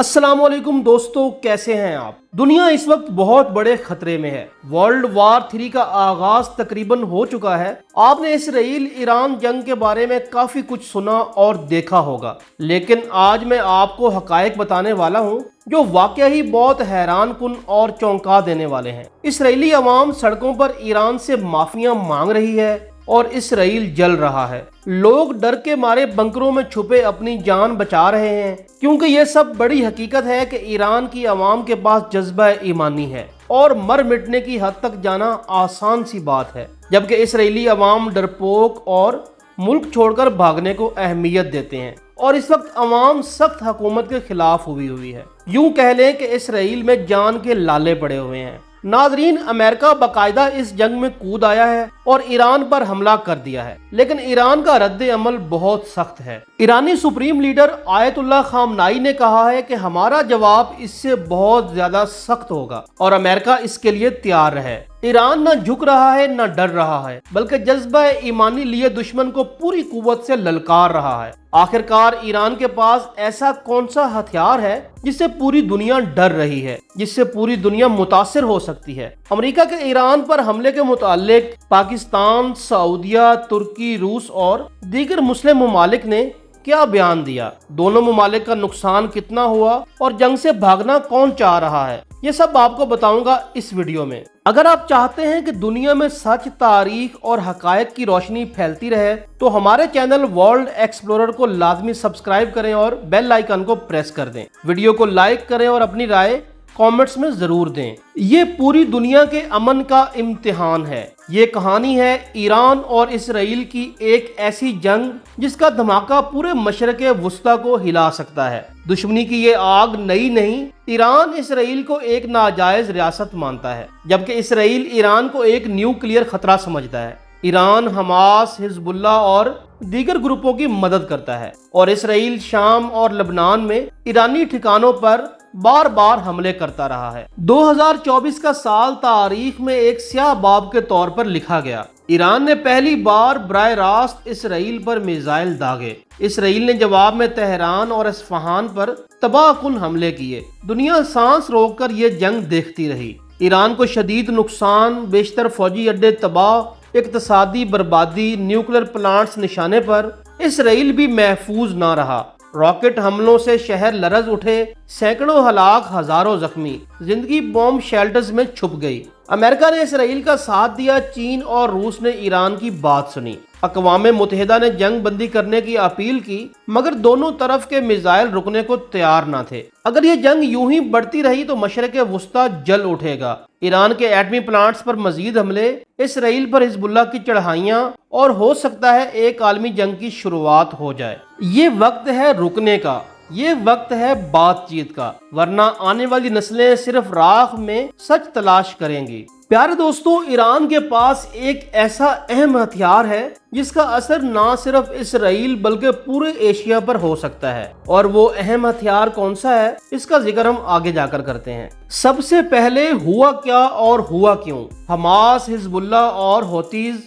अस्सलाम वालेकुम दोस्तों, कैसे हैं आप। दुनिया इस वक्त बहुत बड़े खतरे में है। वर्ल्ड वार 3 का आगाज तकरीबन हो चुका है। आपने इसराइल ईरान जंग के बारे में काफी कुछ सुना और देखा होगा, लेकिन आज मैं आपको हकायक बताने वाला हूँ जो वाकया ही बहुत हैरान कुन और चौंका देने वाले हैं। इसराइली अवाम सड़कों पर ईरान से माफियां मांग रही है और इसराइल जल रहा है। लोग डर के मारे बंकरों में छुपे अपनी जान बचा रहे हैं, क्योंकि ये सब बड़ी हकीकत है कि ईरान की आवाम के पास जज्बा ईमानी है और मर मिटने की हद तक जाना आसान सी बात है, जबकि इसराइली अवाम डरपोक और मुल्क छोड़कर भागने को अहमियत देते हैं। और इस वक्त अवाम सख्त हुकूमत के खिलाफ हुई है। यूं कह लें कि इसराइल में जान के लाले पड़े हुए हैं। नाजरीन, अमेरिका बाकायदा इस जंग में कूद आया है और ईरान पर हमला कर दिया है, लेकिन ईरान का रद्द अमल बहुत सख्त है। ईरानी सुप्रीम लीडर आयतुल्लाह खामनाई ने कहा है कि हमारा जवाब इससे बहुत ज्यादा सख्त होगा और अमेरिका इसके लिए तैयार है। ईरान न झुक रहा है न डर रहा है, बल्कि जज्बा ईमानी लिए दुश्मन को पूरी कुव्वत से ललकार रहा है। आखिरकार ईरान के पास ऐसा कौन सा हथियार है जिससे पूरी दुनिया डर रही है, जिससे पूरी दुनिया मुतासिर हो सकती है। अमेरिका के ईरान पर हमले के मुतालिक पाकिस्तान, सऊदीया, तुर्की, रूस और दीगर मुस्लिम ममालिक ने क्या बयान दिया, दोनों ममालिक का नुकसान कितना हुआ और जंग से भागना कौन चाह रहा है, ये सब आपको बताऊंगा इस वीडियो में। अगर आप चाहते हैं कि दुनिया में सच, तारीख और हकायक की रोशनी फैलती रहे तो हमारे चैनल वर्ल्ड एक्सप्लोरर को लाजमी सब्सक्राइब करें और बेल आइकन को प्रेस कर दें। वीडियो को लाइक करें और अपनी राय कमेंट्स में जरूर दें। ये पूरी दुनिया के अमन का इम्तिहान है। ये कहानी है ईरान और इसराइल की एक ऐसी जंग जिसका धमाका पूरे मशरक़े वुस्ता को हिला सकता है। दुश्मनी की ये आग नई नहीं। ईरान इसराइल को एक नाजायज रियासत मानता है, जबकि इसराइल ईरान को एक न्यूक्लियर खतरा समझता है। ईरान हमास, हिजबुल्लाह और दीगर ग्रुपों की मदद करता है और इसराइल शाम और लबनान में ईरानी ठिकानों पर बार बार हमले करता रहा है। 2024 का साल तारीख में एक स्याह बाब के तौर पर लिखा गया। ईरान ने पहली बार बराह रास्त इसराइल पर मिसाइल दागे। इसराइल ने जवाब में तेहरान और इस्फहान पर तबाहकुन हमले किए। दुनिया सांस रोककर ये जंग देखती रही। ईरान को शदीद नुकसान, बेशतर फौजी अड्डे तबाह, इक्तसादी बर्बादी, न्यूक्लियर प्लांट्स निशाने पर। इसराइल भी महफूज ना रहा। रॉकेट हमलों से शहर लरज उठे, सैकड़ों हलाक, हजारों जख्मी, जिंदगी बॉम्ब शेल्टर्स में छुप गई। अमेरिका ने इसराइल का साथ दिया, चीन और रूस ने ईरान की बात सुनी। अक़वाम मुत्तहिदा ने जंग बंदी करने की अपील की, मगर दोनों तरफ के मिसाइल रुकने को तैयार न थे। अगर ये जंग यूं ही बढ़ती रही तो मशरक़े वुस्ता जल उठेगा। ईरान के एटमी प्लांट्स पर मजीद हमले, इसराइल पर हिजबुल्लाह की चढ़ाइयाँ और हो सकता है एक आलमी जंग की शुरुआत हो जाए। ये वक्त है रुकने का, ये वक्त है बातचीत का, वरना आने वाली नस्लें सिर्फ राख में सच तलाश करेंगी। प्यारे दोस्तों, ईरान के पास एक ऐसा अहम हथियार है जिसका असर ना सिर्फ इसराइल बल्कि पूरे एशिया पर हो सकता है। और वो अहम हथियार कौन सा है, इसका जिक्र हम आगे जाकर करते हैं। सबसे पहले हुआ क्या और हुआ क्यों। हमास, हिजबुल्लाह और हौतीज,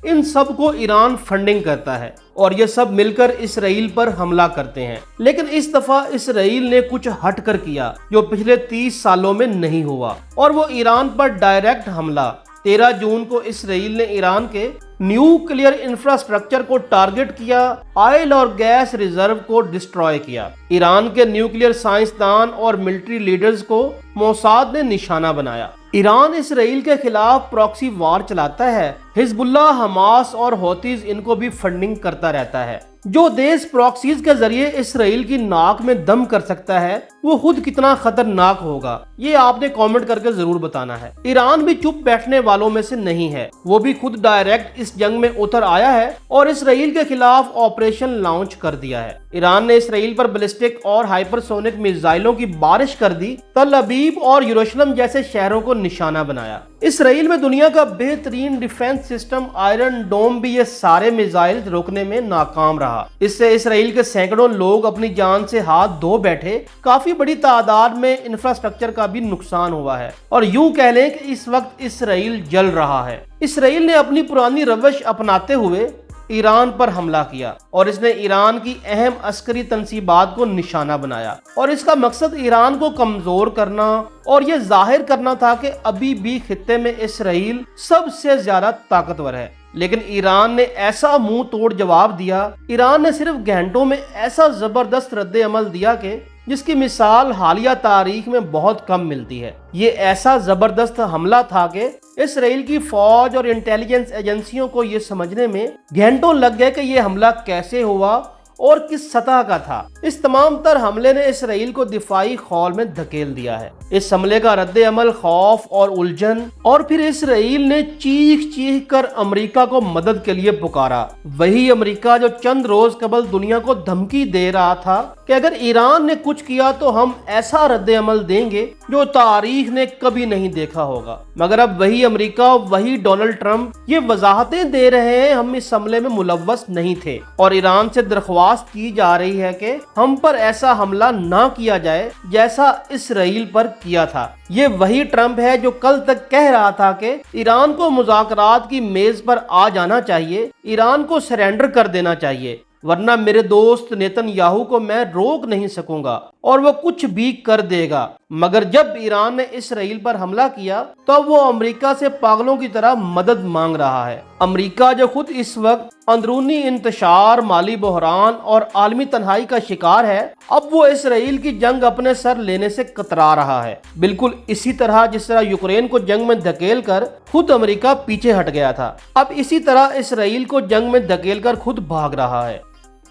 इन सब को ईरान फंडिंग करता है और ये सब मिलकर इसराइल पर हमला करते हैं। लेकिन इस दफा इसराइल ने कुछ हटकर किया जो पिछले 30 सालों में नहीं हुआ, और वो ईरान पर डायरेक्ट हमला। 13 जून को इसराइल ने ईरान के न्यूक्लियर इंफ्रास्ट्रक्चर को टारगेट किया, ऑयल और गैस रिजर्व को डिस्ट्रॉय किया। ईरान के न्यूक्लियर साइंसदान और मिलिट्री लीडर्स को मोसाद ने निशाना बनाया। ईरान इसराइल के खिलाफ प्रॉक्सी वार चलाता है। हिजबुल्लाह, हमास और हौतीज इनको भी फंडिंग करता रहता है। जो देश प्रॉक्सीज के जरिए इसराइल की नाक में दम कर सकता है वो खुद कितना खतरनाक होगा, ये आपने कमेंट करके जरूर बताना है। ईरान भी चुप बैठने वालों में से नहीं है, वो भी खुद डायरेक्ट इस जंग में उतर आया है और इसराइल के खिलाफ ऑपरेशन लॉन्च कर दिया है। ईरान ने इसराइल पर बैलिस्टिक और हाइपरसोनिक मिसाइलों की बारिश कर दी। तल अबीब और यरूशलेम जैसे शहरों को निशाना बनाया। इसराइल में दुनिया का बेहतरीन डिफेंस सिस्टम आयरन डोम भी ये सारे मिसाइल रोकने में नाकाम रहा। इससे इसराइल के सैकड़ों लोग अपनी जान से हाथ धो बैठे। काफी बड़ी तादाद में इंफ्रास्ट्रक्चर का भी नुकसान हुआ है और यूं कह लें कि इस वक्त इसराइल जल रहा है। इसराइल ने अपनी पुरानी रवश अपनाते हुए ایران پر حملہ کیا اور اس نے ایران کی اہم عسکری تنصیبات کو نشانہ بنایا، اور اس کا مقصد ایران کو کمزور کرنا اور یہ ظاہر کرنا تھا کہ ابھی بھی خطے میں اسرائیل سب سے زیادہ طاقتور ہے۔ لیکن ایران نے ایسا منہ توڑ جواب دیا، ایران نے صرف گھنٹوں میں ایسا زبردست رد عمل دیا کہ جس کی مثال حالیہ تاریخ میں بہت کم ملتی ہے۔ یہ ایسا زبردست حملہ تھا کہ اسرائیل کی فوج اور انٹیلیجنس ایجنسیوں کو یہ سمجھنے میں گھنٹوں لگ گئے کہ یہ حملہ کیسے ہوا اور کس سطح کا تھا۔ اس تمام تر حملے نے اسرائیل کو دفاعی خول میں دھکیل دیا ہے۔ اس حملے کا رد عمل خوف اور الجھن، اور پھر اسرائیل نے چیخ چیخ کر امریکہ کو مدد کے لیے پکارا۔ وہی امریکہ جو چند روز قبل دنیا کو دھمکی دے رہا تھا کہ اگر ایران نے کچھ کیا تو ہم ایسا رد عمل دیں گے جو تاریخ نے کبھی نہیں دیکھا ہوگا، مگر اب وہی امریکہ، وہی ڈونلڈ ٹرمپ یہ وضاحتیں دے رہے ہیں ہم اس حملے میں ملوث نہیں تھے، اور ایران سے درخواست کی جا رہی ہے کہ ہم پر ایسا حملہ نہ کیا جائے جیسا اسرائیل پر کیا تھا۔ یہ وہی ٹرمپ ہے جو کل تک کہہ رہا تھا کہ ایران کو مذاکرات کی میز پر آ جانا چاہیے، ایران کو سرنڈر کر دینا چاہیے، ورنہ میرے دوست نیتن یاہو کو میں روک نہیں سکوں گا اور وہ کچھ بھی کر دے گا۔ مگر جب ایران نے اسرائیل پر حملہ کیا تو وہ امریکہ سے پاگلوں کی طرح مدد مانگ رہا ہے۔ امریکہ جو خود اس وقت اندرونی انتشار، مالی بحران اور عالمی تنہائی کا شکار ہے، اب وہ اسرائیل کی جنگ اپنے سر لینے سے کترا رہا ہے، بالکل اسی طرح جس طرح یوکرین کو جنگ میں دھکیل کر خود امریکہ پیچھے ہٹ گیا تھا، اب اسی طرح اسرائیل کو جنگ میں دھکیل کر خود بھاگ رہا ہے۔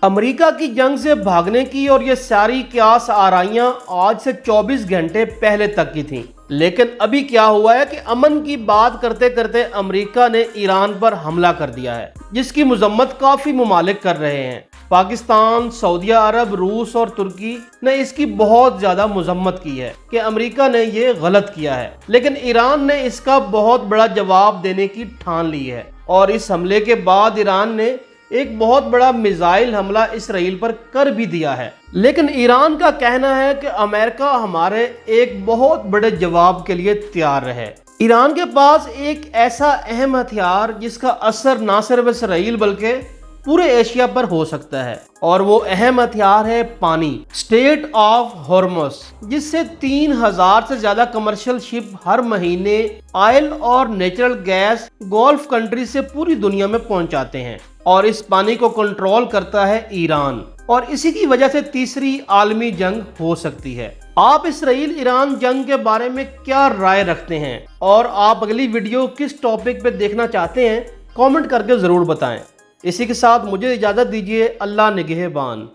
امریکہ کی جنگ سے بھاگنے کی اور یہ ساری قیاس آرائیاں آج سے 24 گھنٹے پہلے تک کی تھیں، لیکن ابھی کیا ہوا ہے کہ امن کی بات کرتے کرتے امریکہ نے ایران پر حملہ کر دیا ہے، جس کی مذمت کافی ممالک کر رہے ہیں۔ پاکستان، سعودیہ عرب، روس اور ترکی نے اس کی بہت زیادہ مذمت کی ہے کہ امریکہ نے یہ غلط کیا ہے، لیکن ایران نے اس کا بہت بڑا جواب دینے کی ٹھان لی ہے، اور اس حملے کے بعد ایران نے ایک بہت بڑا میزائل حملہ اسرائیل پر کر بھی دیا ہے۔ لیکن ایران کا کہنا ہے کہ امریکہ ہمارے ایک بہت بڑے جواب کے لیے تیار رہے۔ ایران کے پاس ایک ایسا اہم ہتھیار جس کا اثر نہ صرف اسرائیل بلکہ پورے ایشیا پر ہو سکتا ہے، اور وہ اہم ہتھیار ہے پانی، اسٹریٹ آف ہارمز، جس سے 3000 سے زیادہ کمرشل شپ ہر مہینے آئل اور نیچرل گیس گولف کنٹری سے پوری دنیا میں پہنچاتے ہیں، اور اس پانی کو کنٹرول کرتا ہے ایران، اور اسی کی وجہ سے تیسری عالمی جنگ ہو سکتی ہے۔ آپ اسرائیل ایران جنگ کے بارے میں کیا رائے رکھتے ہیں، اور آپ اگلی ویڈیو کس ٹاپک پہ دیکھنا چاہتے ہیں، کامنٹ کر کے ضرور بتائیں۔ اسی کے ساتھ مجھے اجازت دیجیے، اللہ نگہبان۔